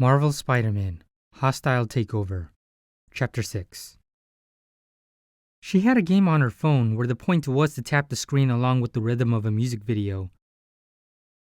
Marvel Spider-Man Hostile Takeover Chapter 6. She had a game on her phone where the point was to tap the screen along with the rhythm of a music video.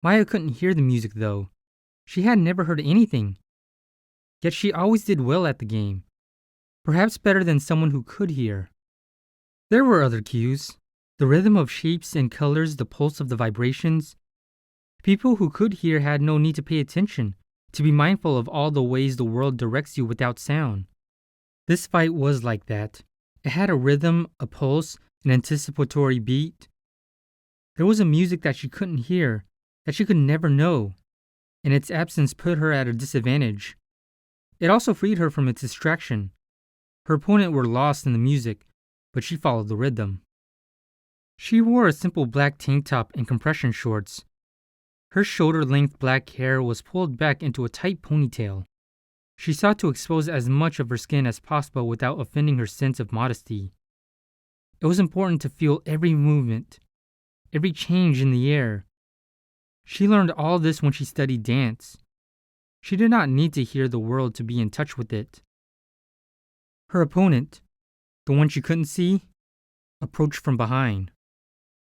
Maya couldn't hear the music though. She had never heard anything. Yet she always did well at the game. Perhaps better than someone who could hear. There were other cues. The rhythm of shapes and colors, the pulse of the vibrations. People who could hear had no need to pay attention, to be mindful of all the ways the world directs you without sound. This fight was like that. It had a rhythm, a pulse, an anticipatory beat. There was a music that she couldn't hear, that she could never know, and its absence put her at a disadvantage. It also freed her from its distraction. Her opponent were lost in the music, but she followed the rhythm. She wore a simple black tank top and compression shorts. Her shoulder-length black hair was pulled back into a tight ponytail. She sought to expose as much of her skin as possible without offending her sense of modesty. It was important to feel every movement, every change in the air. She learned all this when she studied dance. She did not need to hear the world to be in touch with it. Her opponent, the one she couldn't see, approached from behind.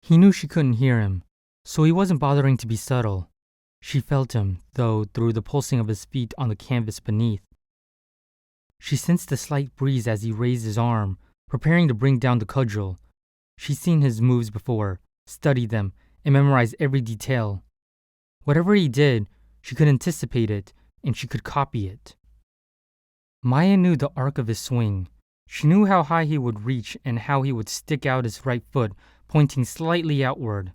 He knew she couldn't hear him, so he wasn't bothering to be subtle. She felt him, though, through the pulsing of his feet on the canvas beneath. She sensed the slight breeze as he raised his arm, preparing to bring down the cudgel. She'd seen his moves before, studied them, and memorized every detail. Whatever he did, she could anticipate it, and she could copy it. Maya knew the arc of his swing. She knew how high he would reach and how he would stick out his right foot, pointing slightly outward.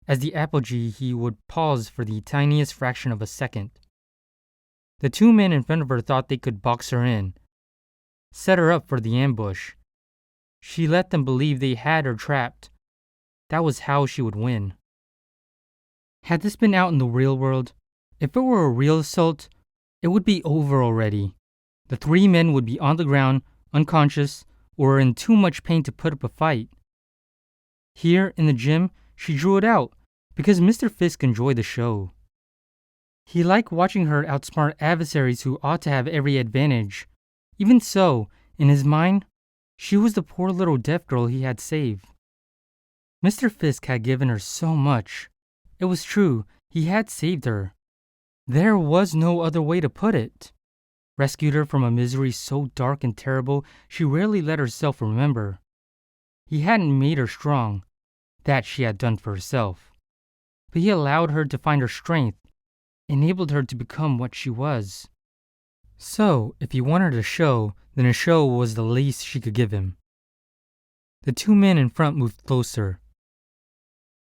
As the apogee, he would pause for the tiniest fraction of a second. The two men in front of her thought they could box her in, set her up for the ambush. She let them believe they had her trapped. That was how she would win. Had this been out in the real world, if it were a real assault, it would be over already. The three men would be on the ground, unconscious, or in too much pain to put up a fight. Here, in the gym, she drew it out, because Mr. Fisk enjoyed the show. He liked watching her outsmart adversaries who ought to have every advantage. Even so, in his mind, she was the poor little deaf girl he had saved. Mr. Fisk had given her so much. It was true, he had saved her. There was no other way to put it. Rescued her from a misery so dark and terrible she rarely let herself remember. He hadn't made her strong. That she had done for herself. But he allowed her to find her strength, enabled her to become what she was. So, if he wanted a show, then a show was the least she could give him. The two men in front moved closer.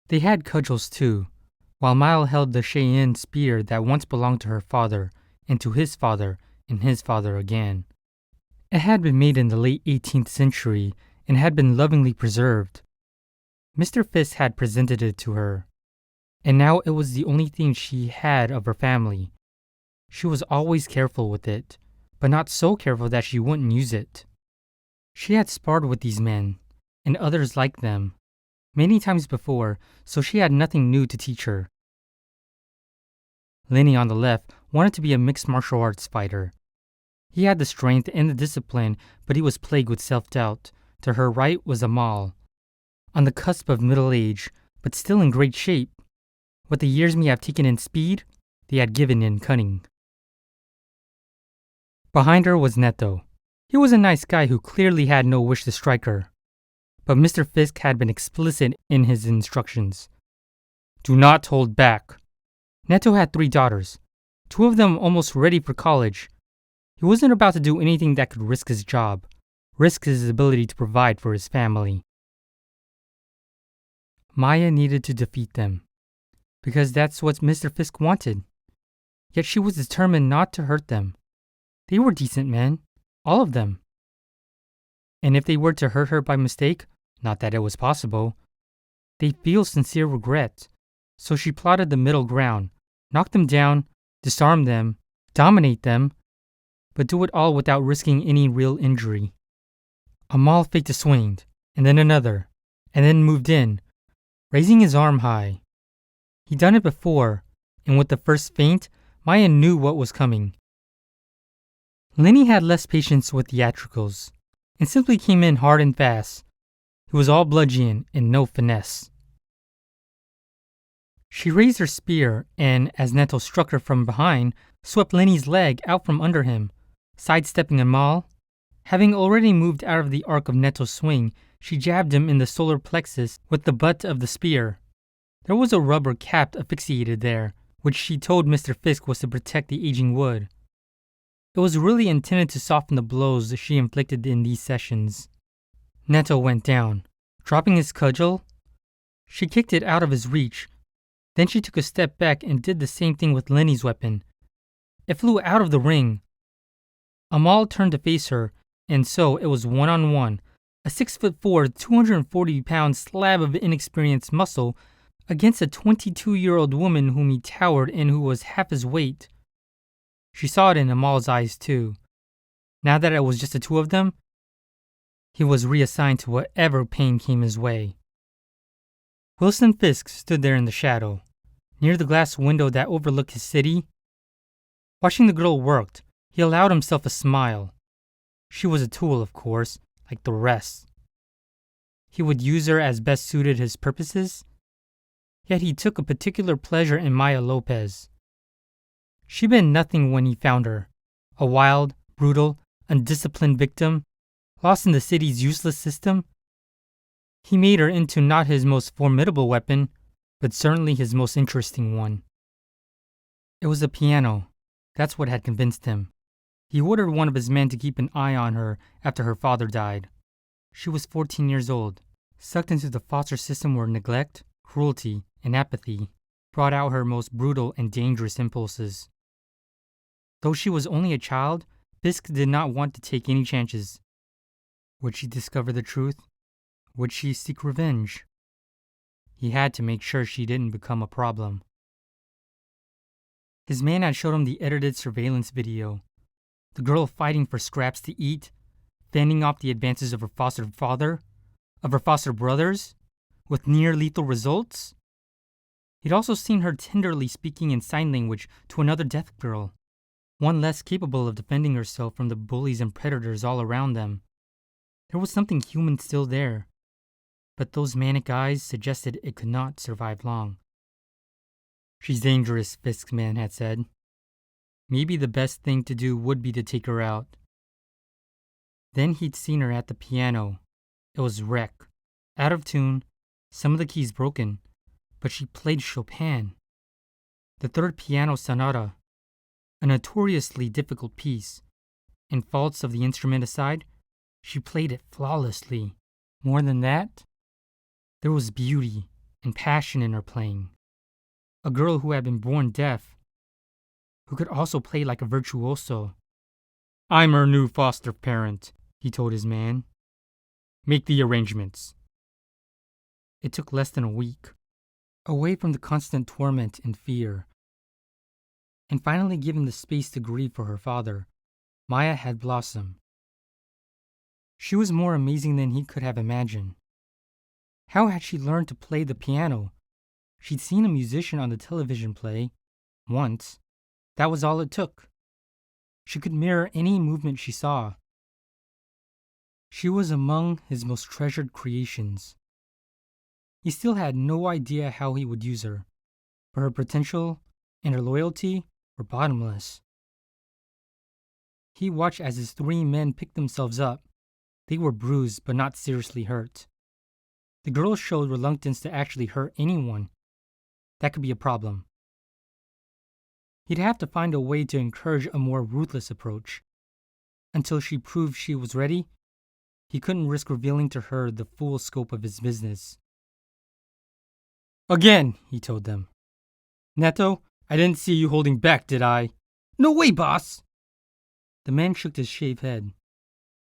They had cudgels too, while Mile held the Cheyenne spear that once belonged to her father, and to his father, and his father again. It had been made in the late 18th century, and had been lovingly preserved. Mr. Fisk had presented it to her, and now it was the only thing she had of her family. She was always careful with it, but not so careful that she wouldn't use it. She had sparred with these men, and others like them, many times before, so she had nothing new to teach her. Lenny on the left wanted to be a mixed martial arts fighter. He had the strength and the discipline, but he was plagued with self-doubt. To her right was Amal, on the cusp of middle age, but still in great shape. What the years may have taken in speed, they had given in cunning. Behind her was Neto. He was a nice guy who clearly had no wish to strike her. But Mr. Fisk had been explicit in his instructions. Do not hold back. Neto had 3 daughters, 2 of them almost ready for college. He wasn't about to do anything that could risk his job, risk his ability to provide for his family. Maya needed to defeat them, because that's what Mr. Fisk wanted. Yet she was determined not to hurt them. They were decent men, all of them. And if they were to hurt her by mistake, not that it was possible, they'd feel sincere regret. So she plotted the middle ground, knock them down, disarm them, dominate them, but do it all without risking any real injury. Amal faked a swing, and then another, and then moved in, raising his arm high. He'd done it before, and with the first feint, Maya knew what was coming. Lenny had less patience with theatricals and simply came in hard and fast. He was all bludgeon and no finesse. She raised her spear and, as Neto struck her from behind, swept Lenny's leg out from under him, sidestepping Amal. Having already moved out of the arc of Neto's swing, she jabbed him in the solar plexus with the butt of the spear. There was a rubber cap asphyxiated there, which she told Mr. Fisk was to protect the aging wood. It was really intended to soften the blows she inflicted in these sessions. Neto went down. Dropping his cudgel, she kicked it out of his reach. Then she took a step back and did the same thing with Lenny's weapon. It flew out of the ring. Amal turned to face her, and so it was one-on-one. A 6'4", 240-pound slab of inexperienced muscle against a 22-year-old woman whom he towered and who was half his weight. She saw it in Amal's eyes too. Now that it was just the two of them, he was reassigned to whatever pain came his way. Wilson Fisk stood there in the shadow, near the glass window that overlooked his city. Watching the girl work, he allowed himself a smile. She was a tool, of course, like the rest. He would use her as best suited his purposes. Yet he took a particular pleasure in Maya Lopez. She'd been nothing when he found her, a wild, brutal, undisciplined victim, lost in the city's useless system. He made her into not his most formidable weapon, but certainly his most interesting one. It was a piano. That's what had convinced him. He ordered one of his men to keep an eye on her after her father died. She was 14 years old, sucked into the foster system where neglect, cruelty, and apathy brought out her most brutal and dangerous impulses. Though she was only a child, Fisk did not want to take any chances. Would she discover the truth? Would she seek revenge? He had to make sure she didn't become a problem. His man had showed him the edited surveillance video. The girl fighting for scraps to eat, fending off the advances of her foster father, of her foster brothers, with near-lethal results. He'd also seen her tenderly speaking in sign language to another deaf girl, one less capable of defending herself from the bullies and predators all around them. There was something human still there, but those manic eyes suggested it could not survive long. She's dangerous, Fisk's man had said. Maybe the best thing to do would be to take her out. Then he'd seen her at the piano. It was wreck, out of tune, some of the keys broken, but she played Chopin. The third piano sonata, a notoriously difficult piece, and faults of the instrument aside, she played it flawlessly. More than that, there was beauty and passion in her playing. A girl who had been born deaf, who could also play like a virtuoso. "I'm her new foster parent," he told his man. "Make the arrangements." It took less than a week, away from the constant torment and fear. And finally given the space to grieve for her father, Maya had blossomed. She was more amazing than he could have imagined. How had she learned to play the piano? She'd seen a musician on the television play, once. That was all it took. She could mirror any movement she saw. She was among his most treasured creations. He still had no idea how he would use her, but her potential and her loyalty were bottomless. He watched as his three men picked themselves up. They were bruised but not seriously hurt. The girl showed reluctance to actually hurt anyone. That could be a problem. He'd have to find a way to encourage a more ruthless approach. Until she proved she was ready, he couldn't risk revealing to her the full scope of his business. "Again," he told them. "Neto, I didn't see you holding back, did I?" "No way, boss!" The man shook his shaved head.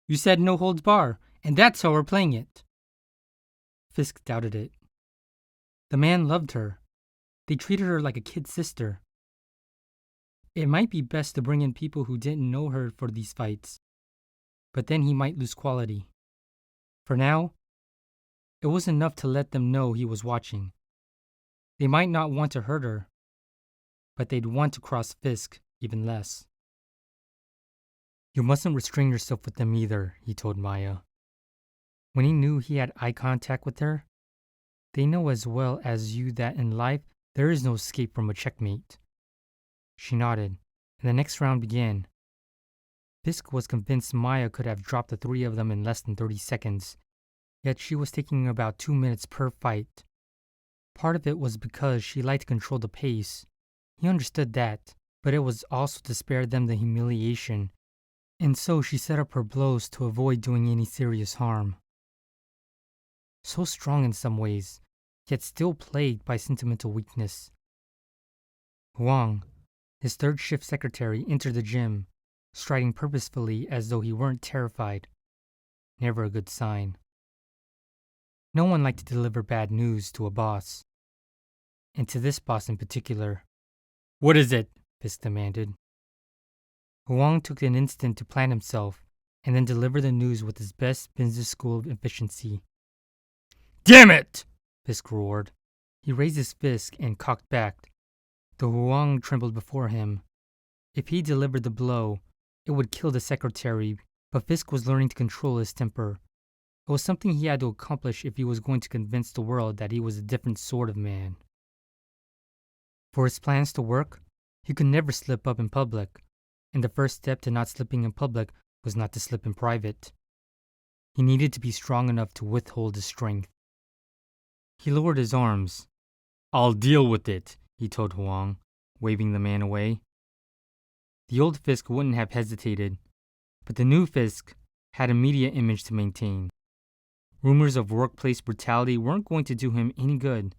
"You said no holds bar, and that's how we're playing it." Fisk doubted it. The man loved her. They treated her like a kid sister. It might be best to bring in people who didn't know her for these fights, but then he might lose quality. For now, it was enough to let them know he was watching. They might not want to hurt her, but they'd want to cross Fisk even less. You mustn't restrain yourself with them either, he told Maya. When he knew he had eye contact with her, they know as well as you that in life there is no escape from a checkmate. She nodded, and the next round began. Fisk was convinced Maya could have dropped the three of them in less than 30 seconds, yet she was taking about 2 minutes per fight. Part of it was because she liked to control the pace. He understood that, but it was also to spare them the humiliation, and so she set up her blows to avoid doing any serious harm. So strong in some ways, yet still plagued by sentimental weakness. Huang, his third shift secretary, entered the gym, striding purposefully as though he weren't terrified. Never a good sign. No one liked to deliver bad news to a boss. And to this boss in particular. "What is it?" Fisk demanded. Huang took an instant to plan himself and then deliver the news with his best business school efficiency. "Damn it!" Fisk roared. He raised his fist and cocked back. The Huang trembled before him. If he delivered the blow, it would kill the secretary, but Fisk was learning to control his temper. It was something he had to accomplish if he was going to convince the world that he was a different sort of man. For his plans to work, he could never slip up in public, and the first step to not slipping in public was not to slip in private. He needed to be strong enough to withhold his strength. He lowered his arms. "I'll deal with it," he told Huang, waving the man away. The old Fisk wouldn't have hesitated, but the new Fisk had a media image to maintain. Rumors of workplace brutality weren't going to do him any good.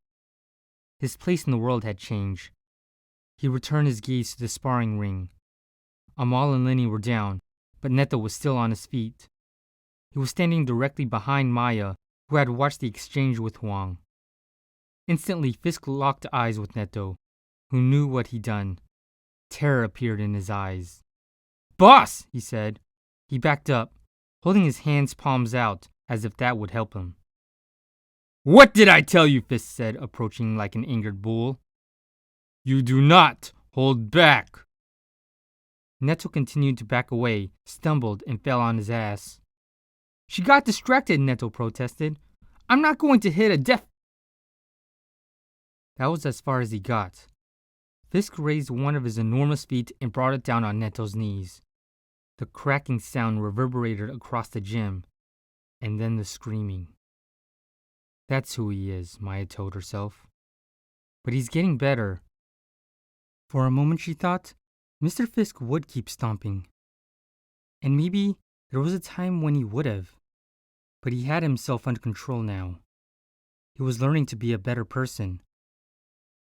His place in the world had changed. He returned his gaze to the sparring ring. Amal and Lenny were down, but Neto was still on his feet. He was standing directly behind Maya, who had watched the exchange with Huang. Instantly, Fisk locked eyes with Neto, who knew what he'd done. Terror appeared in his eyes. "Boss!" he said. He backed up, holding his hands palms out, as if that would help him. "What did I tell you?" Fisk said, approaching like an angered bull. "You do not hold back." Neto continued to back away, stumbled, and fell on his ass. "She got distracted," Neto protested. "I'm not going to hit a deaf—" That was as far as he got. Fisk raised one of his enormous feet and brought it down on Neto's knees. The cracking sound reverberated across the gym, and then the screaming. That's who he is, Maya told herself. But he's getting better. For a moment she thought, Mr. Fisk would keep stomping. And maybe there was a time when he would have. But he had himself under control now. He was learning to be a better person.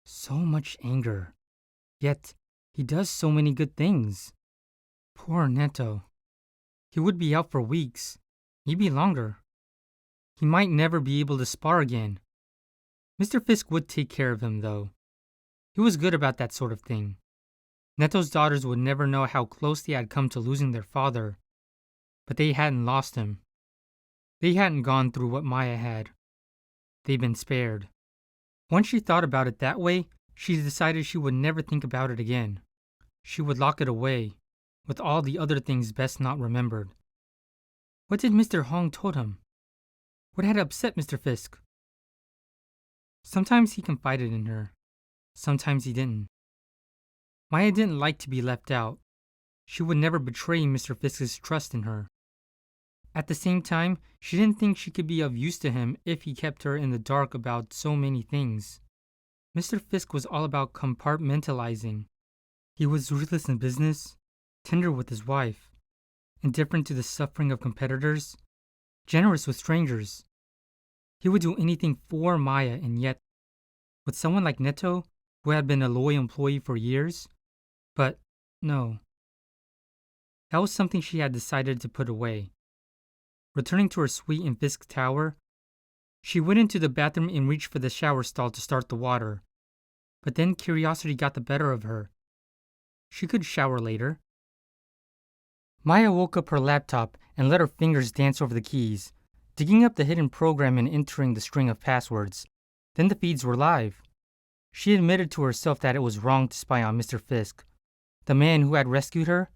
So much anger. Yet, he does so many good things. Poor Neto. He would be out for weeks, maybe longer. He might never be able to spar again. Mr. Fisk would take care of him, though. He was good about that sort of thing. Neto's daughters would never know how close they had come to losing their father. But they hadn't lost him. They hadn't gone through what Maya had. They'd been spared. Once she thought about it that way, she decided she would never think about it again. She would lock it away, with all the other things best not remembered. What did Mr. Hong told him? What had upset Mr. Fisk? Sometimes he confided in her. Sometimes he didn't. Maya didn't like to be left out. She would never betray Mr. Fisk's trust in her. At the same time, she didn't think she could be of use to him if he kept her in the dark about so many things. Mr. Fisk was all about compartmentalizing. He was ruthless in business, tender with his wife, indifferent to the suffering of competitors, generous with strangers. He would do anything for Maya, and yet, with someone like Neto, who had been a loyal employee for years, but no. That was something she had decided to put away. Returning to her suite in Fisk Tower, she went into the bathroom and reached for the shower stall to start the water. But then curiosity got the better of her. She could shower later. Maya woke up her laptop and let her fingers dance over the keys, digging up the hidden program and entering the string of passwords. Then the feeds were live. She admitted to herself that it was wrong to spy on Mr. Fisk, the man who had rescued her,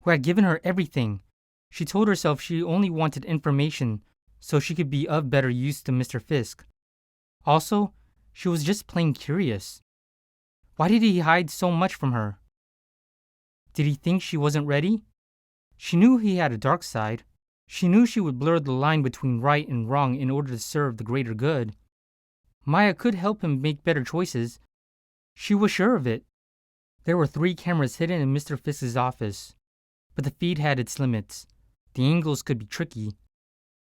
who had given her everything. She told herself she only wanted information so she could be of better use to Mr. Fisk. Also, she was just plain curious. Why did he hide so much from her? Did he think she wasn't ready? She knew he had a dark side. She knew she would blur the line between right and wrong in order to serve the greater good. Maya could help him make better choices. She was sure of it. There were 3 cameras hidden in Mr. Fisk's office, but the feed had its limits. The angles could be tricky,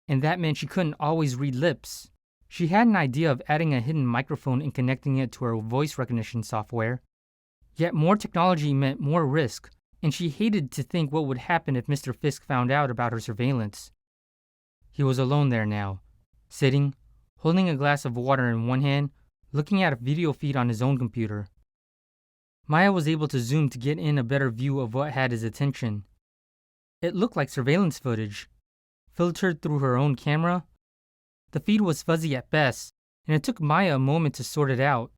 and that meant she couldn't always read lips. She had an idea of adding a hidden microphone and connecting it to her voice recognition software. Yet more technology meant more risk, and she hated to think what would happen if Mr. Fisk found out about her surveillance. He was alone there now, sitting, holding a glass of water in one hand, looking at a video feed on his own computer. Maya was able to zoom to get in a better view of what had his attention. It looked like surveillance footage, filtered through her own camera. The feed was fuzzy at best, and it took Maya a moment to sort it out.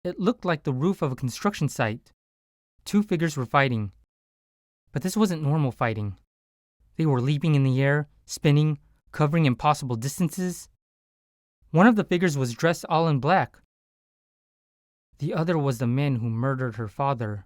It looked like the roof of a construction site. 2 figures were fighting. But this wasn't normal fighting. They were leaping in the air, spinning, covering impossible distances. One of the figures was dressed all in black. The other was the man who murdered her father.